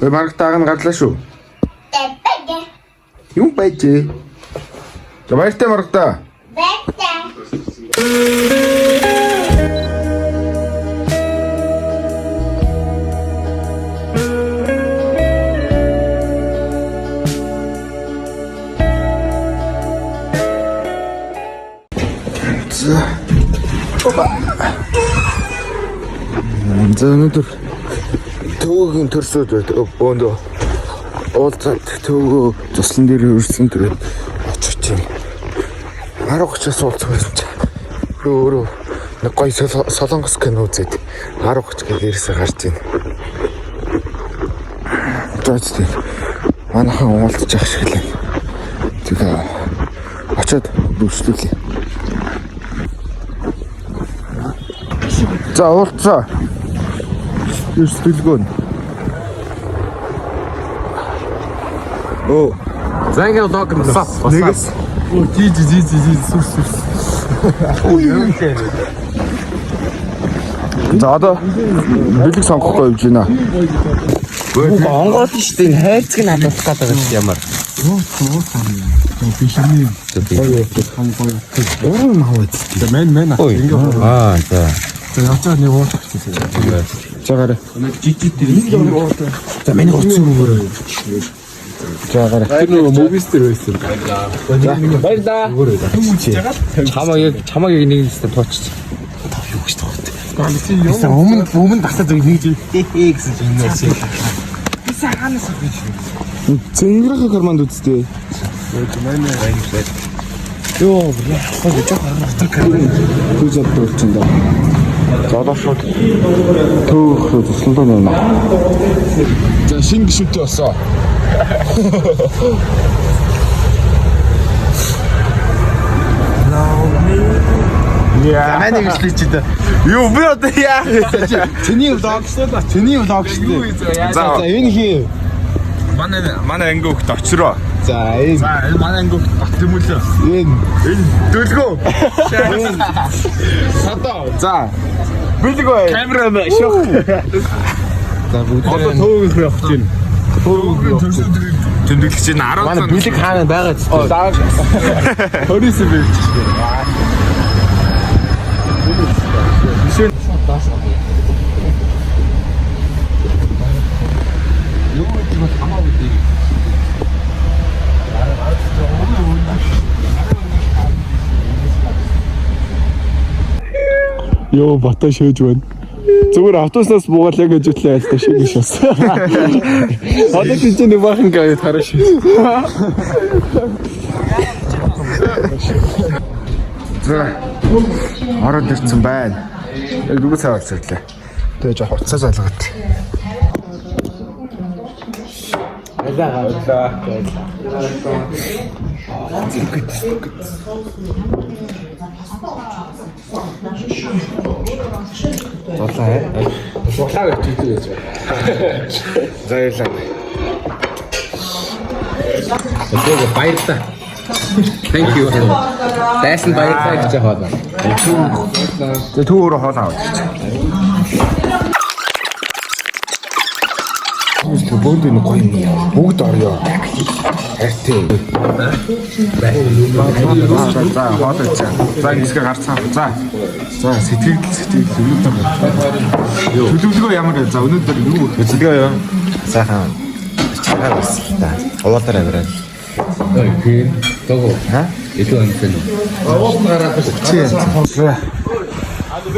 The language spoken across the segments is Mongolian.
Ой маргатааг нь гарлаа шүү. Юу байж? За баяртай маргатаа. За өнөөдөр төвөгийн төрсөд бөөндөө уулзаад төвөө туслан дээр өрсөн тэр очиж чинь 10:30-аас уулзах байсан чи өөрөө нэг гоё солонгос кино үзээд 10:30 гээд ирсэ гарч ийн. Тооцтой. Манайхан уулзаж явах шиг лээ. Тэгээ очоод бүрчлүүлээ. За уулзаа. Бүрчлүүлгөө. Оо. Зангал дог юм сап. Нэгээс. Оо жи сүрс. За одоо бэлэг сонгохгүй явж байна. Онгол шүү дээ. Хайрцаг нь хадгалах гэдэг юм ямар. Бишний. Өөрөө махад. Мэн. Аа за. За явцаа нэг уулах гэсэн. Чагаар. Жижиг дээр За миний уцсан өгөөрэй. Чагаар. тэр нөгөө мовис дээр байсан. Баяр да. Чамаг яг нэг нэстэ тооч. Юу гэж тоо. Гэсэн өмнө басаад нэг жил гэсэн юм яасан. Бисаа ханаас авчих. Цэнгэрх карманд үсттэй. Йоо, яах вэ? Түзэд болчихсон да. Одоо шууд төөх тусландаа байна. За шинэ гişүнтэй болсоо. За манай гişлээ чи дээ. Юу би одоо яах вэ? Чиний влог шүү дээ. Чиний влог шүү дээ. За энэ хий. Манай анги хөлт очроо. За энэ Манай анги хөлт бат юм үлээ. энэ Дөлгөө. садаа. За. Бэлгөө. Камера шок. За Одоо бүгд төвөг явах чинь. Тэмдэглэж чинь 10 манай бэлэг хаана байгаа ч. 29 бэлж. Йоо бата шөөж байна. Зүгээр автобуснаас буугаад яг ажиглаа айлтаа шиг шээс. Одоо тийч нэг бахан гайд хараш. За. Ороод ирсэн байна. Яг дөрөв цаг болчихлоо. Тэгээ жоо хуцаа залгаад. Суглаа гэж хэлж байна. За ялаа. Тэгээд баярлалаа. Thank you. Дайсан баярлалаа гэж хаад. За түүрээ хоол аваад. Бүгд энэ гоё юм. Бүгд орё. Хайртай. За хоол ич. За хэсгээ гарцгаа. За сэтгэл өнөөдөр. Төлөвлөгөө ямар вэ? За өнөөдөр юу Төлөвлөгөө юу? Сайхан чагаа байсан та. Уулаар аваад. Окей. Того. Ito ang tanong. Уугараад чи.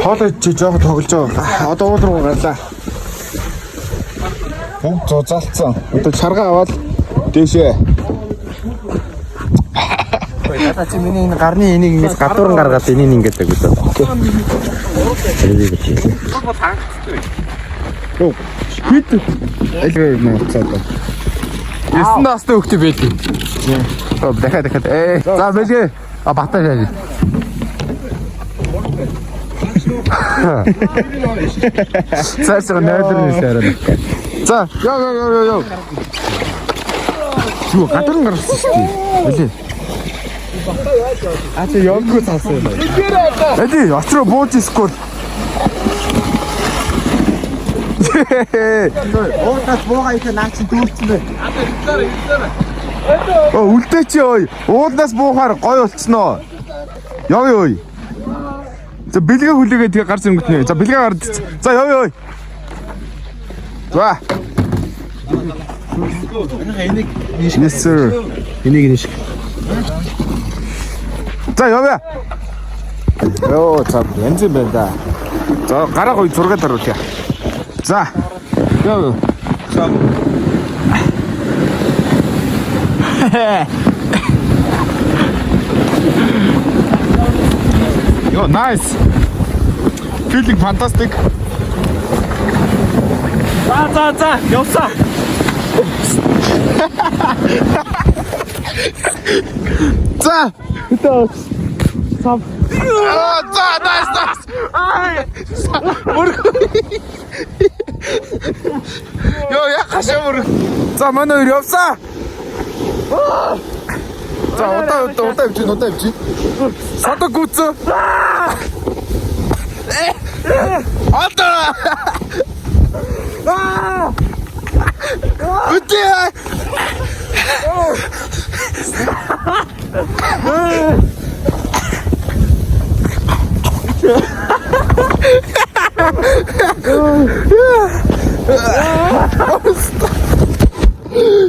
Хоол ич жоох тоглож байгаа. Одоо уул руу гарлаа. Бүгд зузаалцсан. Одоо чарга аваад дээшээ. Ята чи миний энэ гарны энийг ингэж гадуурн гаргаад энийг ингэж гэдэг үү? Тэрийг хэлээ. Йоо. Хит. Элгээ нууцаад. 9 настай хөлтөй байлээ. Дахиад. За бэлгээ. Батаа шааж. Цаашаа нойдорны сарана. За, ёо. Юу гадарн гарсан шүү дээ. Үлээ. А чи явгүй цаасан юм. Эди, очроо бууж искгүй. Уутаас буугаа ихэ наа чи дүүрсэн бай. Үлдээ чи ой. Уулнаас буухаар гой болцсноо. Явъя ой. За бэлгээ хүлээгээ тэгээ гарч ирэнгүүт нэ. За бэлгээ гард. За явъя ой. За. Энийг Yes sir. энийг ниш. За явъя. Йоо цаа янз юм байна да. За гараа гой зураг даруулъя. За. Явъя. Yo, nice. Feeling fantastic. За явсаа. За. Сав. За, nice. Йоо, яхашаа мөр. За, манай хоёр явсаа. За, удаа явчих. Садаг гүцээ. Алдаа. Үтээ.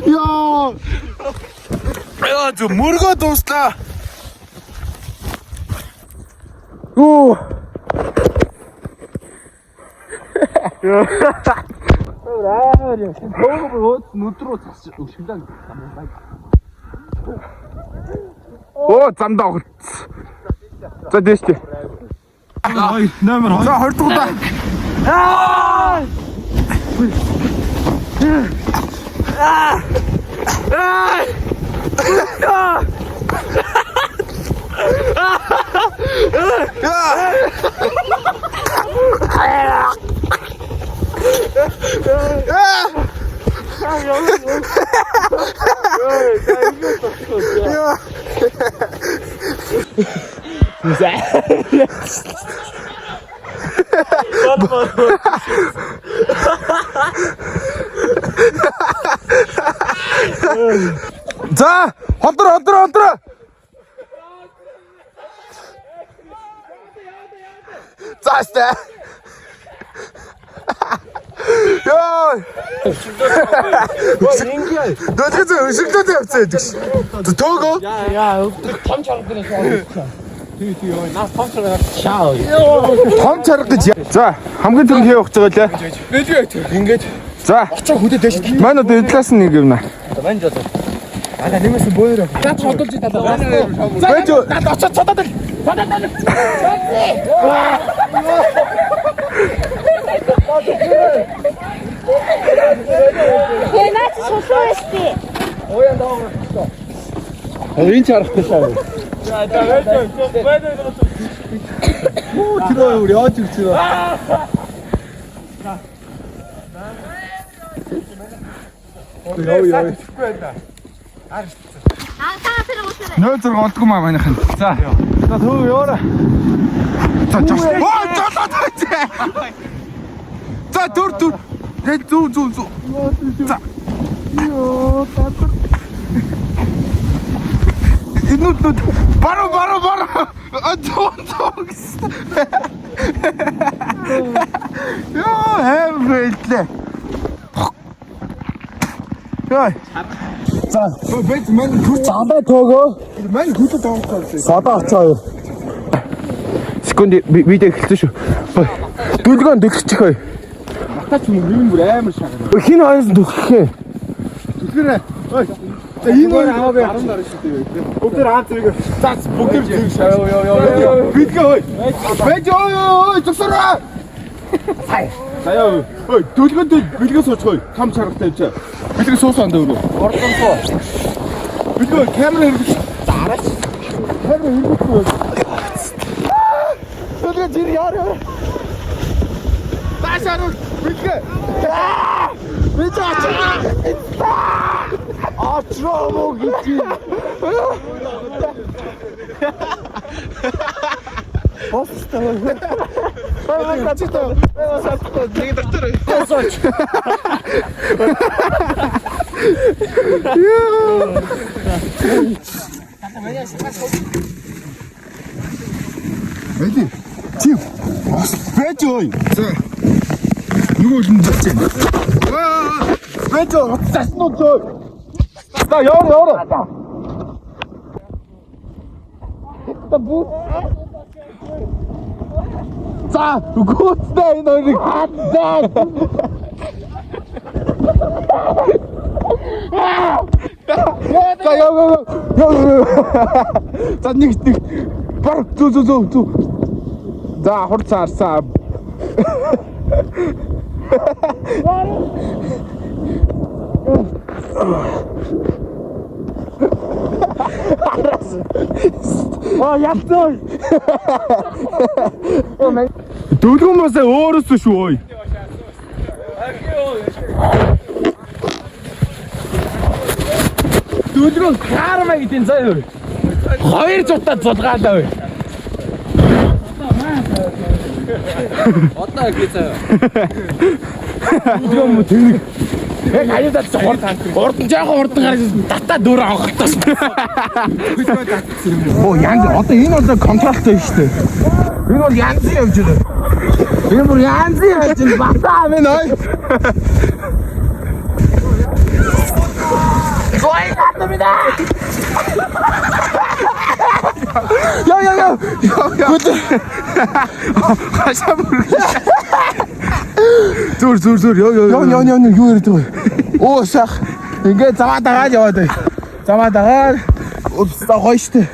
Яа. Яа, зү мөргөө дуслаа. Оо. Оо, замдаа огт. За дэштэй. Номер 2. За 20 дугаараа. За, холдроо. Заастаа. Йоо. Дөрөв өшөглөөд явцаа гэдэг ш. Төөгөө. Яа, том чарганы шоо. Тий. Наа том чарганы шаа. Том чарга гэж. За, хамгийн түрүүнд хийх гэж байгаа лээ. Нэлээ ингэж. За. Очоо хөдөө дэш. Манай одоо эдлээс нэг юм наа. Мань жоо. Ана нэмээс бөөрөө. За тодолж даа. Байж Наад очоо цодод. Наач сошиалисти. Энэ чаргатай шаа. 들어요 우리 어찌 들어. 여기. Антаасаа үсэрэ. 0-6 олдгоо манайхан. За. 나 더 열어. За жоо. За дүр. Зүү. За. Инут. Баро. Зүү. Яа, хэвлээ. Яа. За, бэт мен хүч амбай тоогоо. Мен хүч тоогоо. Садаа очоо. Секунд видео эхэлсэн шүү. Дүлгөөн дөлчих хөөе. 아까 좀 밀물 애물 샤가. Хин хоёроос дүлхээ. 그래. 어이. 자, 이거는 아홉에 다른 다를 수도 있고. 복들 안 들고. 자, 복들 들고 샤요. 비트가 어이. 배줘요. 적서라. 자요. 어이, 도지간데 비트가 소쳐. 감차락다 있자. 비트가 소소한다 그러. 어떤 거? 비트가 카메라 이렇게 알았어. 카메라 이렇게. 어디가 지리 하려. 다시 하는 비트가. 비트 아, 들어보겠지. 버스 타고. Нэг доктор. Эли. Тим. Бэж ой. За. Нөгөө л мэдчихэ. Бэж цаснуу зөө. За яваа. Та бүү. За, гүцтэй энэ хоёрыг хатдаг. За яваа. За нэг бар зөө. За хурцаарсаа. Яттой. Дөлгөөмөөс өөрөөсөө шүү ой. Дөлгөө хаармаа гэдэг заяа. 200 та зулгаалаа ой. Одоо гэж заяа. Дөлгөө мө тэнэг. Яг аюултай хурдан жаахан хурдан гараад дата дөрөв авахтаас. Оо янз одоо энэ бол контролтой шүү дээ. Энэ бол янз явж байна. Энэ бүр янз явж байна. Батаа минь ой. Гой хатна минь. Яа. Гүд. Хашаа бүр. Зүр. Яа. Юу яриад байгаа. Оо сах. Ингээ заваа дагаад яваад бай. Заваа дагаад. Ууста гоё штэ.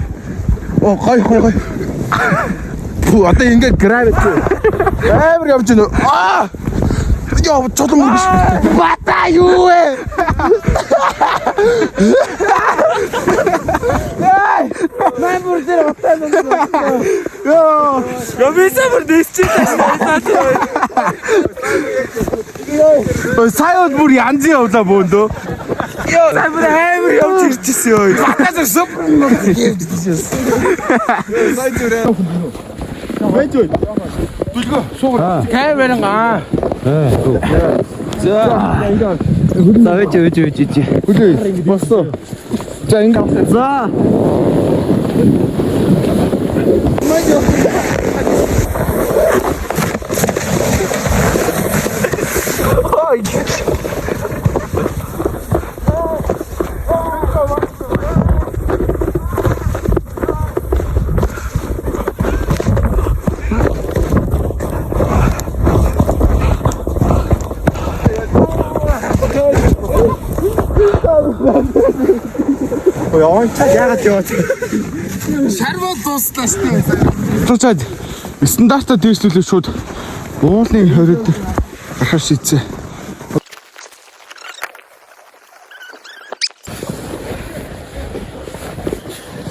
Оо гоё. Фу одоо ингээ грав. Амар явж байна. Аа! Яа, чулуун биш. Бата юу вэ? Мэн бүр зэрэг утаа. Яа, бисээр дэсчээ. Саяд бүр янз явлаа бөөндөө. Яа, сая бүр амар явж ирчихсэн ёо. Батаа супер явчихсан. Сая зүрэ. Бэжөө. Дүлгөө суугаад. Камераа. За. Үгүй. Боссоо. За ингэ. За. Ой. Ой, яагаад яваад. Шарвал дуустаа штэ. Туучаад стандартаа дээшлүүлээ шууд уулын хорид гарах шийдсэн.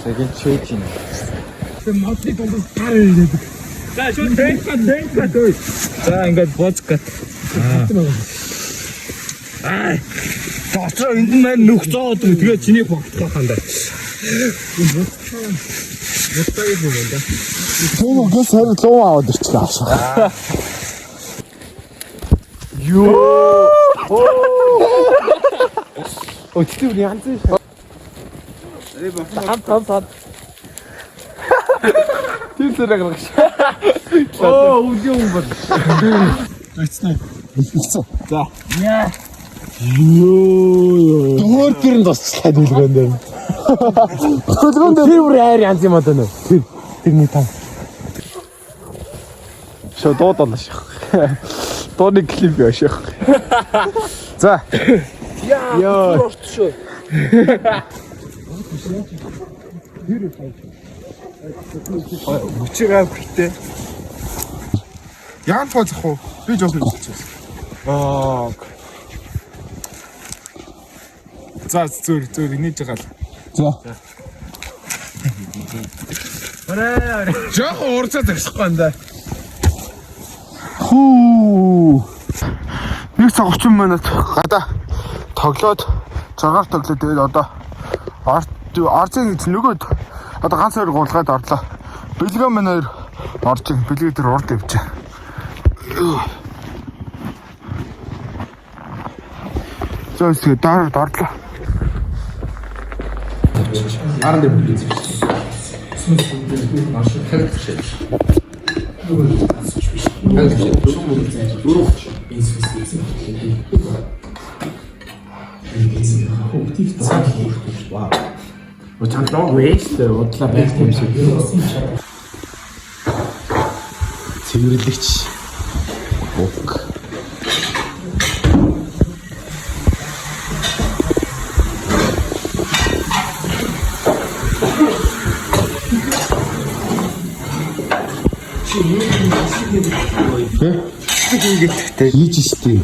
Сегэн чэйчин. Моцны дунд гар ирээд. За шууд тэнхэ дөө. За ингээд боцгат. Аа. Тооцоо энд маань нүх зоод тэгээ чиний багтах хандаа. Төгөө гэс харин луу аваад ирчихлээ авшаа. Ёо. Өчтөр янз. Хам. Тэр зэрэг гаргаш. Оо, үгүй юм бол. Өчтөр. За. Яа. Ёо. Өөр гэрэн тусчлаа дэлгэн дээр. Дэлгэн дээр тэр хайр янз юм одоо нөө. Тэрний тань. Шо дуудал шах. Дууны клип яшах. За. Яа. Шо. Мөчөг авчихтэй. Яан фоцох уу? Би жоохон болчихсон. Аа. За зүр инээж байгаа л. За. Орой. Жоохон урцаа тарсахгүй энэ. Хүү. 1 цаг 30 минут гадаа тоглоод 6-аар тоглоод тэгээд одоо Арцын нөгөөд одоо ганц хоёр гуулгаад орлоо. Бэлгэн маань хоёр орж ин бэлгээ дээр урд явж. Зөөсгөө дордлоо. Аран дээр бүлээ. Чанаа вэст удлаа байх юм шиг. Цэвэрлэгч. Уг. Тэгтээ хийж штий.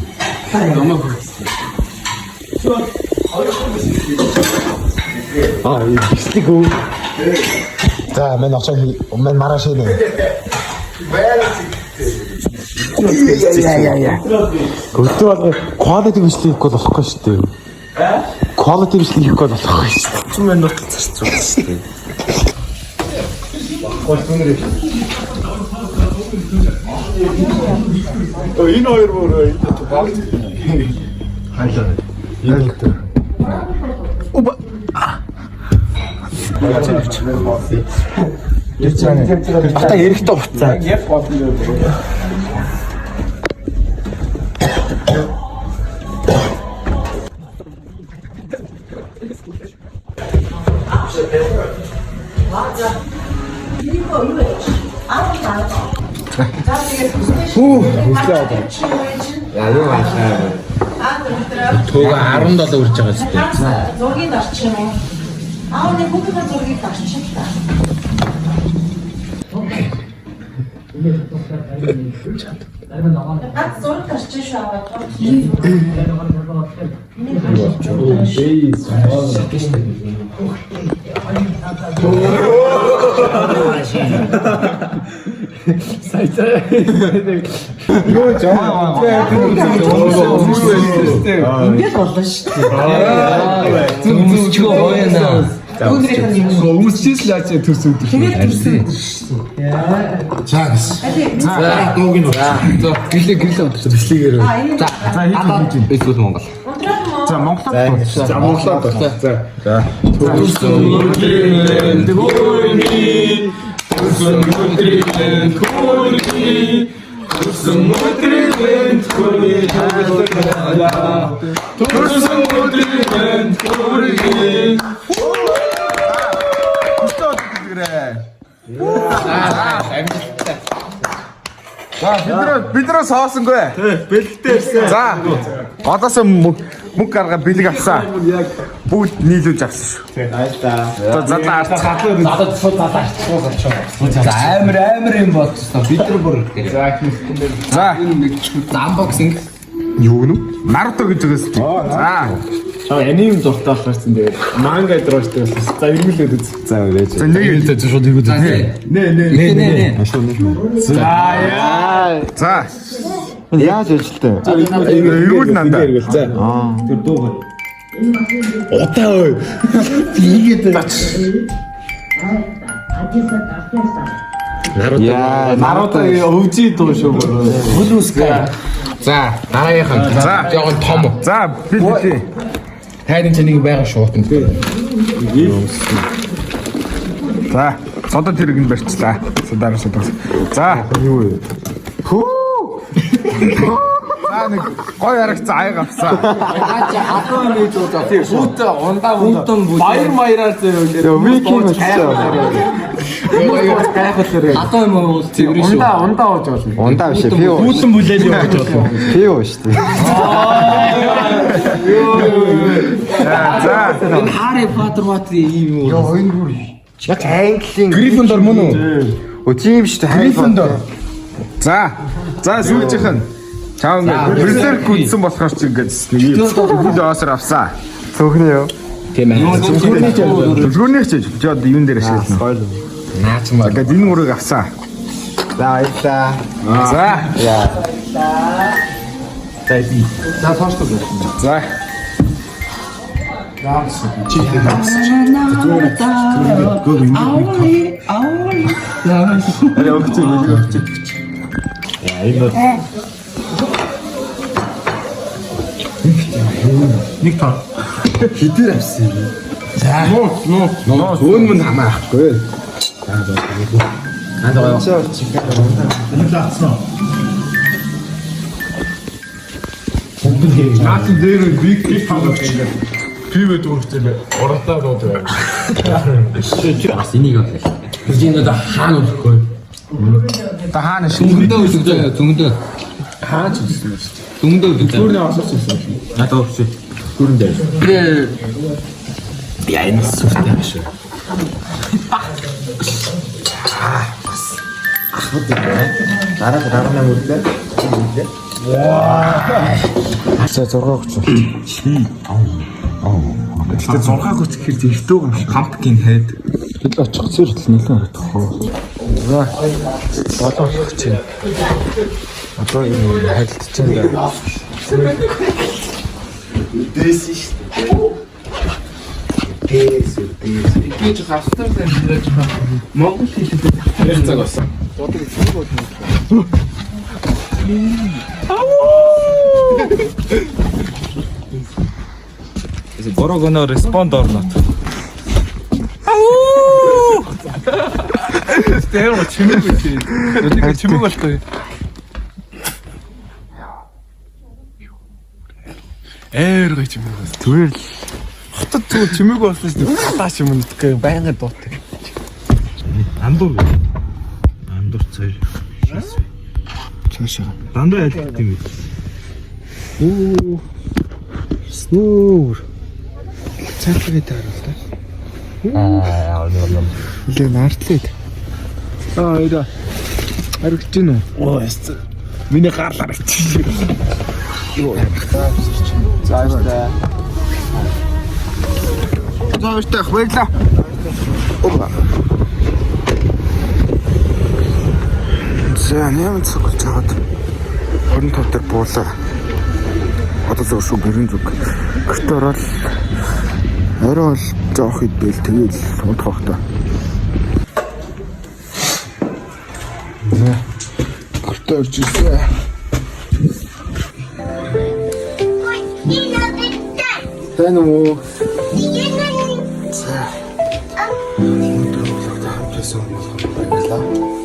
Истиг үү? За, мен очоо мен мараш нэ. Яа. Өтөө бол quality бичлэг хийхгүй болохгүй шүү дээ. Quality бичлэг хийхгүй болохгүй шүү дээ. Чүм мен нот зарцсан шүү дээ. Энэ хоёр мөрөө баг. Хайлаа. Энэ л. Оба. Ата эрэхтэй уцаа. Тууга 17 үрж байгаа зү. Зургийг орчих юм уу? Нэг бүгд зургийг орчих та. Зураг орчих шүү аваад. Ингээд боллоо шүү дээ. Зүг хооёна. Үсчээс л яаж төрсөн үү? За, дууг нь. За, гэлээ. Бичлэгээр. За, хийж байна. Эсвэл Монгол. За, Монголоор. За. Бидрөө соосонгүй. Бэлгтэй ирсэн. За. Одоос мөнгө гаргаад бэлэг авсан. Бүгд нийлүүлж авсан шүү. За Амар юм болчихсон. Бид нар бүр. За. Unboxing. Юу нү? Наруто гэж үгээс. За. Чаа аним дуртай болохоор тэгээд манга дөрөвтэй болсон. За эргүүлээд үз. За ээж. За нэг л шууд эргүүлээд. Нэ. За. Яаж ажилтай? Эргүүл нандаа. За. Тэр дуу. Отаа ой. Яа, Наруто өвжи дуу шүү. Хөлөөсгөө. За, дараагийнхан. За. Жогон том. За, би. Хайрын цэнийг байгаа шуутан. За, содод хэрэг нь барьчлаа. Содоор. За, юу вэ? Хүү. За нэг гой харагц аяг авсан. Ача хатуу нэг дуудаа. Хүүт ундаа. Баяр маяраар зөө. Вики мэдсэн. Хатуу юм уу цэвэр шүү. Ундаа ууж болно. Ундаа биш би юу? Хүүтэн бүлээл юу гэж бодлоо. Би юу шүү дээ. За. Энэ Harry Potter ийм юу? Энэ бүр яг английн Гриффиндор мөн үү? О тийм шүү дээ. Гриффиндор. За. За, сүүлжийнх нь. Чаа ингээд берсерк үдсэн болохоор чи ингээд нэг оосор авсан. цөөхний юу? Тийм ээ. Зүгүүрний хичээж. Жод юун дээр ашиглана. Наач маа. Тэгээд энэ үрийг авсан. За баярлаа. За. Яа. За тооштой байна. За. Нэг тоо. Хитэр авсан. Ноо. Зүүн мөн хамаахгүй. Наад дээр биг пауэр гэдэг. Пивэ дүүрчээ. Оротаа дууд байв. Бас энийг авлаа. Хизээний хаана үлэхгүй. Та хаана Дүнгэндээ үлдээ. Дүнгэндээ. Хаач үлсэн юм шүү. Дүнгэндээ үлдээ. Түүний асууж ирсэн. Надад өгсөн. Дүрэндээ. Яа энэ сүртэй юм шүү. Дараа үлдээ. За 6 30. Гэтэ 6 30 гэхэр зэрэгтэй юм шиг. Pumpkin head. Бид очих зэрэгтэл нэлээд харагдах хоо. За 7 30. Одоо энэ харилцаж байгаа. Гэж хавтар дээр Монгол хэлээр ярих цаг болсон. Borog gonna respond or not? Тэр нь чимэг үгүй. Өдөрт чимэг болтой. Ээргэй чимэг бас. Түгээр л Хотод зүгээр чимэг болсон шүү дээ. Хатаач юм мэдхгүй байнга дуутай. Андуур. Андуур цай. цаашаа. Дандаа ялдаг юм. Снуур. Цаашаа таарал та. Үлээ нартлээ. Ида. Харагч гин үү? Оо яст. Миний гарлаа чи. заавал. Заавал баярлаа. Опа. За нэмэн цогц чаад 25 дээр буулаа. Одоо зөв шүү гэрэн зүг. Гэрт ороод орой бол жоох идэл тэгэл унтах та. Гэрт орж ирсэн. Тань уу. За. Өнөөдөр өглөө хамтсан болох байлаа.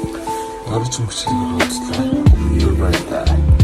Орж мөчтэй болцлоо. Түр байлаа.